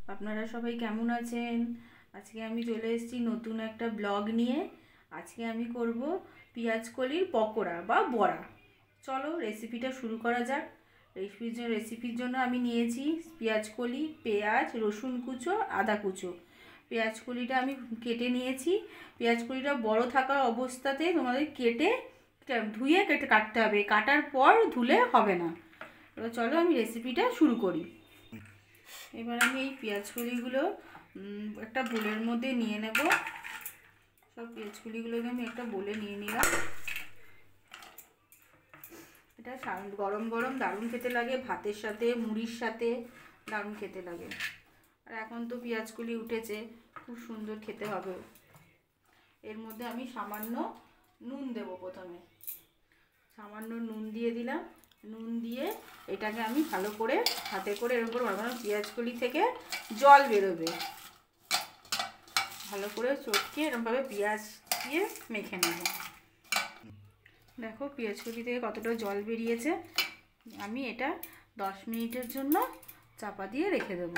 আপনারা সবাই কেমন আছেন? আজকে আমি চলে এসেছি নতুন একটা ব্লগ নিয়ে। আজকে আমি করব পেঁয়াজকলির পকোড়া বা বড়া। চলো রেসিপিটা শুরু করা যাক। রেসিপির জন্য আমি নিয়েছি পেঁয়াজকলি, পেঁয়াজ, রসুন কুচো, আদা কুচো। পেঁয়াজকলিটা আমি কেটে নিয়েছি। পেঁয়াজকলিটা বড় থাকা অবস্থাতে তোমাদের ধুয়ে কাটতে হবে। কাটার পর ধুলে হবে না। এবার চলো আমি রেসিপিটা শুরু করি। এবার আমি এই পেঁয়াজকলিগুলো একটা বোলের মধ্যে নিয়ে নেব। সব পেঁয়াজকলিগুলোকে আমি একটা বোলে নিয়ে নিলাম। এটা গরম গরম দারুণ খেতে লাগে, ভাতের সাথে মুড়ির সাথে দারুণ খেতে লাগে। আর এখন তো পেঁয়াজকলি উঠেছে, খুব সুন্দর খেতে হবে। এর মধ্যে আমি সামান্য নুন দেব। প্রথমে সামান্য নুন দিয়ে দিলাম। নুন দিয়ে এটাকে আমি ভালো করে হাতে করে এরকম করে ভালো পেঁয়াজকলি থেকে জল বেরোবে, ভালো করে চটকে এরকমভাবে পেঁয়াজ দিয়ে মেখে নেব। দেখো পেঁয়াজকলি থেকে কতটা জল বেরিয়েছে। আমি এটা 10 মিনিটের জন্য চাপা দিয়ে রেখে দেব।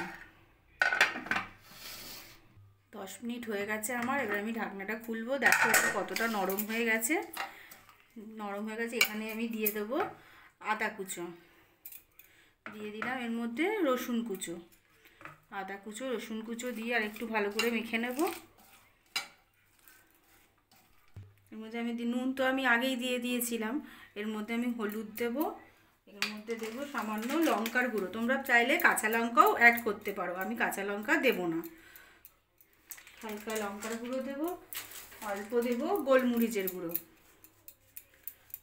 10 মিনিট হয়ে গেছে আমার। এবার আমি ঢাকনাটা খুলবো। দেখো এটা কতটা নরম হয়ে গেছে। এখানে আমি দিয়ে দেবো আদা কুচো, দিয়ে দিলাম এর মধ্যে রসুন কুচো। আদা কুচো রসুন কুচো দিয়ে আর একটু ভালো করে মেখে নেব। এর মধ্যে আমি নুন তো আমি আগেই দিয়ে দিয়েছিলাম। এর মধ্যে আমি হলুদ দেব। এর মধ্যে দেব সামান্য লঙ্কার গুঁড়ো। তোমরা চাইলে কাঁচা লঙ্কাও অ্যাড করতে পারো, আমি কাঁচা লঙ্কা দেব না। হালকা লঙ্কার গুঁড়ো দেব, অল্প দেব গোলমরিচের গুঁড়ো।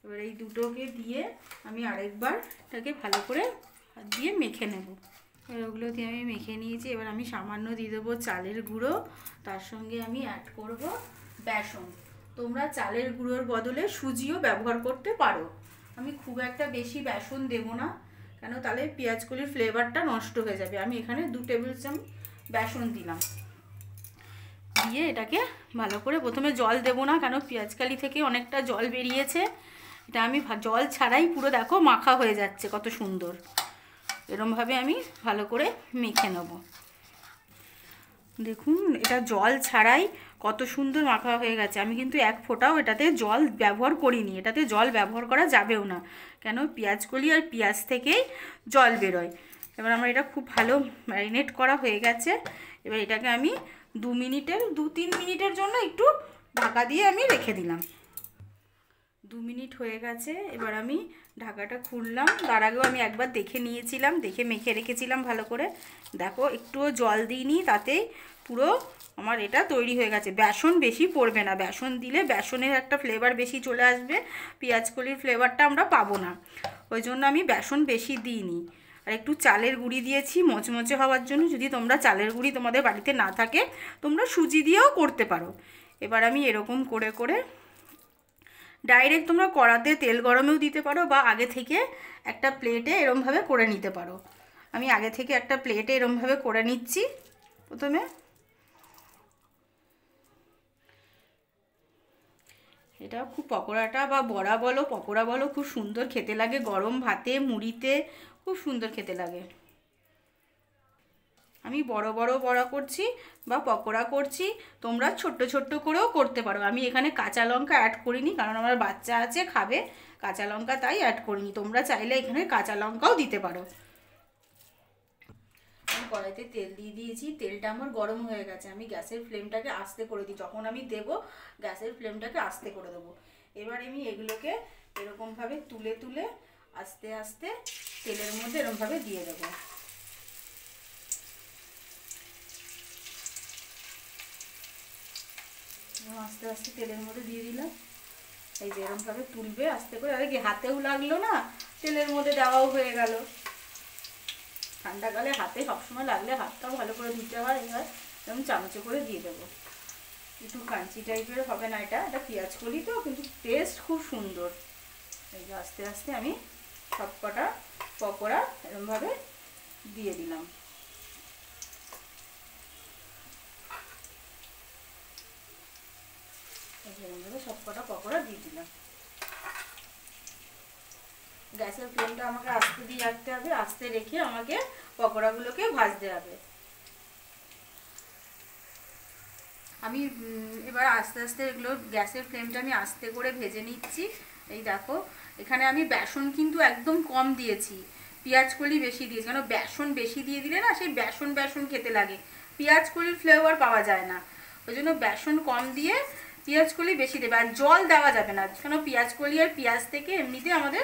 এবার এই দুটোকে দিয়ে আমি আরেকবার এটাকে ভালো করে হাত দিয়ে মেখে নেব। ওগুলো দিয়ে আমি মেখে নিয়েছি। এবার আমি সামান্য দিয়ে দেবো চালের গুঁড়ো। তার সঙ্গে আমি অ্যাড করব বেসন। তোমরা চালের গুঁড়োর বদলে সুজিও ব্যবহার করতে পারো। আমি খুব একটা বেশি বেসন দেব না, কেন তাহলে পেঁয়াজকলির ফ্লেভারটা নষ্ট হয়ে যাবে। আমি এখানে 2 টেবিল চামচ বেসন দিলাম। দিয়ে এটাকে ভালো করে প্রথমে জল দেব না, কেন পেঁয়াজকলি থেকে অনেকটা জল বেরিয়েছে। এটা আমি জল ছাড়াই পুরো দেখো মাখা হয়ে যাচ্ছে কত সুন্দর। এরমভাবে আমি ভালো করে মেখে নেব। দেখুন এটা জল ছাড়াই কত সুন্দর মাখা হয়ে গেছে। আমি কিন্তু এক ফোঁটাও এটাতে জল ব্যবহার করিনি। এটাতে জল ব্যবহার করা যাবেও না, কেন পেঁয়াজকলি আর পেঁয়াজ থেকেই জল বেরোয়। এবার আমার এটা খুব ভালো ম্যারিনেট করা হয়ে গেছে। এবার এটাকে আমি 2-3 মিনিটের জন্য একটু ঢাকা দিয়ে আমি রেখে দিলাম। 2 মিনিট হয়ে গেছে। এবার আমি ঢাকাটা খুললাম। তার আগেও আমি একবার দেখে নিয়েছিলাম, দেখে মেখে রেখেছিলাম ভালো করে। দেখো একটুও জল দিইনি, তাতেই পুরো আমার এটা তৈরি হয়ে গেছে। বেসন বেশি পড়বে না, বেসন দিলে বেসনের একটা ফ্লেভার বেশি চলে আসবে, পেঁয়াজকলির ফ্লেভারটা আমরা পাবো না। ওই জন্য আমি বেসন বেশি দিইনি। আর একটু চালের গুঁড়ি দিয়েছি মচমচে হওয়ার জন্য। যদি তোমরা চালের গুঁড়ি তোমাদের বাড়িতে না থাকে তোমরা সুজি দিয়েও করতে পারো। এবার আমি এরকম করে করে ডাইরেক্ট তোমরা কড়াতে তেল গরমেও দিতে পারো, বা আগে থেকে একটা প্লেটে এরমভাবে করে নিতে পারো। আমি আগে থেকে একটা প্লেটে এরমভাবে করে নিচ্ছি। প্রথমে এটা খুব পকোড়াটা বা বড়া বলো পকোড়া বলো খুব সুন্দর খেতে লাগে, গরম ভাতে মুড়িতে খুব সুন্দর খেতে লাগে। আমি বড় বড় বড়া করছি বা পকোড়া করছি, তোমরা ছোট্ট ছোট্ট করেও করতে পারো। আমি এখানে কাঁচা লঙ্কা অ্যাড করিনি, কারণ আমার বাচ্চা আছে খাবে কাঁচা লঙ্কা, তাই অ্যাড করিনি। তোমরা চাইলে এখানে কাঁচা লঙ্কাও দিতে পারো। আমি কড়াইতে তেল দিয়ে দিয়েছি। তেলটা আমার গরম হয়ে গেছে। আমি গ্যাসের ফ্লেমটাকে আস্তে করে দিই। যখন আমি দেব গ্যাসের ফ্লেমটাকে আস্তে করে দেবো। এবার আমি এগুলোকে এরকমভাবে তুলে তুলে আস্তে আস্তে তেলের মধ্যে এরকমভাবে দিয়ে দেবো। আস্তে আস্তে তেলের মধ্যে দিয়ে দিলাম। এই যে এরকমভাবে তুলবে আস্তে করে। আরে কি হাতেও লাগলো না, তেলের মধ্যে দেওয়াও হয়ে গেল। ঠান্ডাকালে হাতে সবসময় লাগলে হাতটাও ভালো করে ধুতে হয়। এবার এরকম চামচে করে দিয়ে দেবো। একটু ক্রাঞ্চি টাইপের হবে না, এটা পেঁয়াজকলি তো, কিন্তু টেস্ট খুব সুন্দর। এই যে আস্তে আস্তে আমি সব কটা পকোড়া এরকমভাবে দিয়ে দিলাম। এরকমভাবে সব কটা পকোড়া দিয়ে দিলাম। গ্যাসের ফ্লেমটা আমাকে আস্তে দিয়ে রাখতে হবে। আস্তে রেখে আমাকে পকোড়াগুলোকে ভাজতে হবে। আমি এবার আস্তে আস্তে এগুলো গ্যাসের ফ্লেমটা আমি আস্তে করে ভেজে নিচ্ছি। এই দেখো এখানে আমি বেসন কিন্তু একদম কম দিয়েছি, পেঁয়াজ কলি বেশি দিয়েছি, কেন বেসন বেশি দিয়ে দিলে না সেই বেসন বেসন খেতে লাগে, পেঁয়াজ কলির ফ্লেভার পাওয়া যায় না। ওই জন্য বেসন কম দিয়ে পেঁয়াজ কলি বেশি দেবে। আর জল দেওয়া যাবে না, কেন পেঁয়াজ কলি আর পেঁয়াজ থেকে এমনিতে আমাদের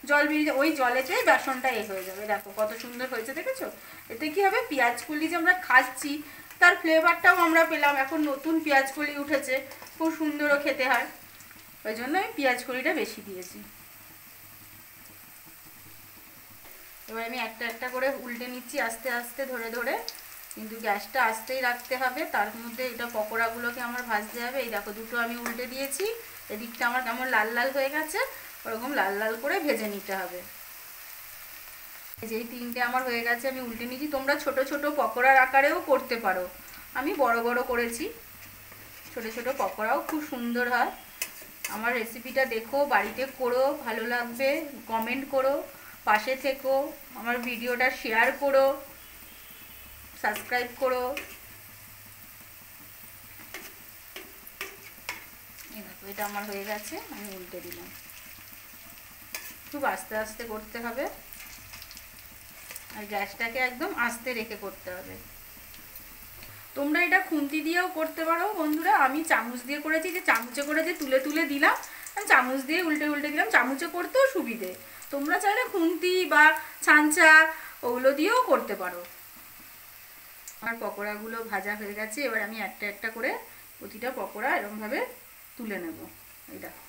জল বেরিয়ে ওই জলেতেই বেসনটা হয়ে যাবে। দেখো কত সুন্দর হয়েছে, দেখেছো? এতে কি হবে, পেঁয়াজ কলি যে আমরা খাচ্ছি তার ফ্লেভারটাও আমরা পেলাম। এখন নতুন পেঁয়াজ কলি উঠেছে, খুব সুন্দরও খেতে হয়, ওই জন্য আমি পেঁয়াজ কলিটা বেশি দিয়েছি। এবার আমি একটা একটা করে উল্টে নিচ্ছি আস্তে আস্তে ধরে ধরে, কিন্তু গ্যাসটা আস্তেই রাখতে হবে। তার মধ্যে এটা পকোড়াগুলোকে আমার ভাজতে হবে। এই দেখো দুটো আমি উল্টে দিয়েছি, এদিকটা আমার কেমন লাল লাল হয়ে গেছে, ওরকম লাল লাল করে ভেজে নিতে হবে। যেই তিনটে আমার হয়ে গেছে আমি উল্টে নিয়েছি। তোমরা ছোট ছোট পকোড়ার আকারেও করতে পারো, আমি বড় বড় করেছি। ছোট ছোট পকোড়াও খুব সুন্দর হয়। আমার রেসিপিটা দেখো, বাড়িতে করো, ভালো লাগবে, কমেন্ট করো, পাশে থেকো, আমার ভিডিওটা শেয়ার করো, সাবস্ক্রাইব করো। এই দেখো এটা আমার হয়ে গেছে, আমি উল্টে দিলাম। খুব আস্তে আস্তে করতে হবে আর গ্যাসটাকে একদম আস্তে রেখে করতে হবে। তোমরা এটা খুন্তি দিয়েও করতে পারো বন্ধুরা, আমি চামচ দিয়ে করেছি, যে চামচে করে যে তুলে তুলে দিলাম, আমি চামচ দিয়ে উল্টে উল্টে দিলাম, চামচে করতেও সুবিধে। তোমরা চাইলে খুন্তি বা ছাঁচা ওগুলো দিয়েও করতে পারো। আমার পকোড়াগুলো ভাজা হয়ে গেছে, এবার আমি একটা একটা করে প্রতিটা পকোড়া এরকমভাবে তুলে নেব। এই দেখো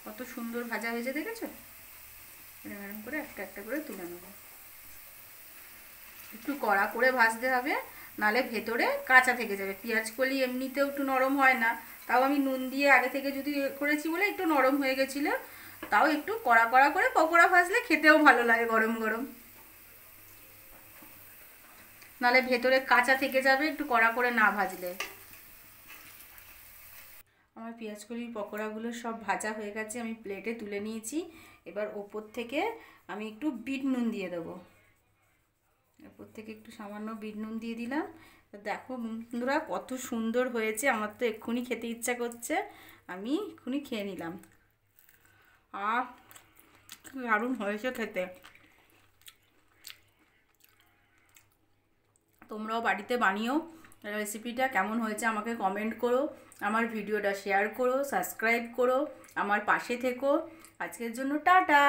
কত সুন্দর ভাজা হয়েছে, দেখেছো? এরকম এরকম করে একটা একটা করে তুলে নেব। একটু কড়া করে ভাজতে হবে, নালে ভেতরে কাঁচা থেকে যাবে। পেঁয়াজ কলি এমনিতেও একটু নরম হয় না, তাও আমি নুন দিয়ে আগে থেকে যদি করেছি বলে একটু নরম হয়ে গেছিলো। তাও একটু কড়া কড়া করে পকোড়া ভাজলে খেতেও ভালো লাগে গরম গরম, নালে ভেতরে কাঁচা থেকে যাবে একটু কড়া করে না ভাজলে। আমার পেঁয়াজ কলির পকোড়াগুলো সব ভাজা হয়ে গেছে, আমি প্লেটে তুলে নিয়েছি। এবার ওপর থেকে আমি একটু বিট নুন দিয়ে দেবো, ওপর থেকে একটু সামান্য বিট নুন দিয়ে দিলাম। দেখো বন্ধুরা কত সুন্দর হয়েছে, আমার তো এক্ষুনি খেতে ইচ্ছা করছে, আমি এক্ষুনি খেয়ে নিলাম। দারুণ হয়েছে খেতে। তোমরাও বাড়িতে বানিও, রেসিপিটা কেমন হয়েছে আমাকে কমেন্ট করো, আমার ভিডিওটা শেয়ার করো, সাবস্ক্রাইব করো, আমার পাশে থেকো। আজকের জন্য টাটা।